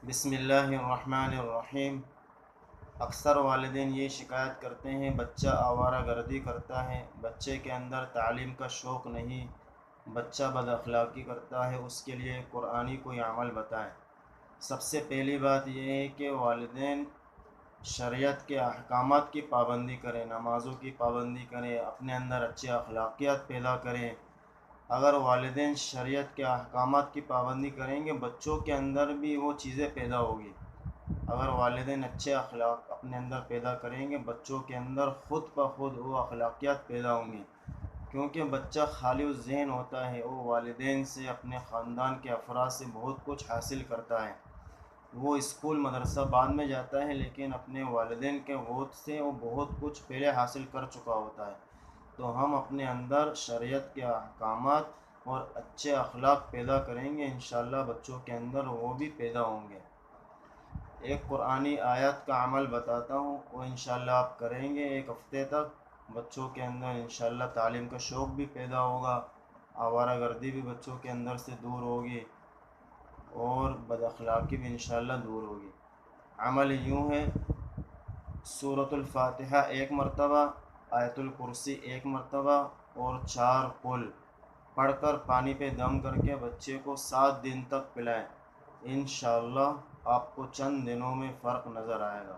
بسم اللہ الرحمن الرحیم۔ اکثر والدین یہ شکایت کرتے ہیں بچہ آوارہ گردی کرتا ہے، بچے کے اندر تعلیم کا شوق نہیں، بچہ بد اخلاقی کرتا ہے، اس کے لیے قرآنی کوئی عمل بتائیں۔ سب سے پہلی بات یہ ہے کہ والدین شریعت کے احکامات کی پابندی کریں، نمازوں کی پابندی کریں، اپنے اندر اچھے اخلاقیات پیدا کریں۔ اگر والدین شریعت کے احکامات کی پابندی کریں گے بچوں کے اندر بھی وہ چیزیں پیدا ہوگی۔ اگر والدین اچھے اخلاق اپنے اندر پیدا کریں گے بچوں کے اندر خود بخود وہ اخلاقیات پیدا ہوں گی، کیونکہ بچہ خالی الذہن ہوتا ہے، وہ والدین سے اپنے خاندان کے افراد سے بہت کچھ حاصل کرتا ہے۔ وہ اسکول مدرسہ بعد میں جاتا ہے لیکن اپنے والدین کے گود سے وہ بہت کچھ پہلے حاصل کر چکا ہوتا ہے۔ تو ہم اپنے اندر شریعت کے احکامات اور اچھے اخلاق پیدا کریں گے، انشاءاللہ بچوں کے اندر وہ بھی پیدا ہوں گے۔ ایک قرآنی آیت کا عمل بتاتا ہوں، وہ انشاءاللہ آپ کریں گے ایک ہفتے تک، بچوں کے اندر انشاءاللہ تعلیم کا شوق بھی پیدا ہوگا، آوارہ گردی بھی بچوں کے اندر سے دور ہوگی اور بد اخلاقی بھی انشاءاللہ دور ہوگی۔ عمل یوں ہے، سورۃ الفاتحہ 1 مرتبہ، آیت الکرسی 1 مرتبہ اور 4 قل پڑھ کر پانی پہ دم کر کے بچے کو 7 دن تک پلائیں۔ انشاءاللہ آپ کو چند دنوں میں فرق نظر آئے گا۔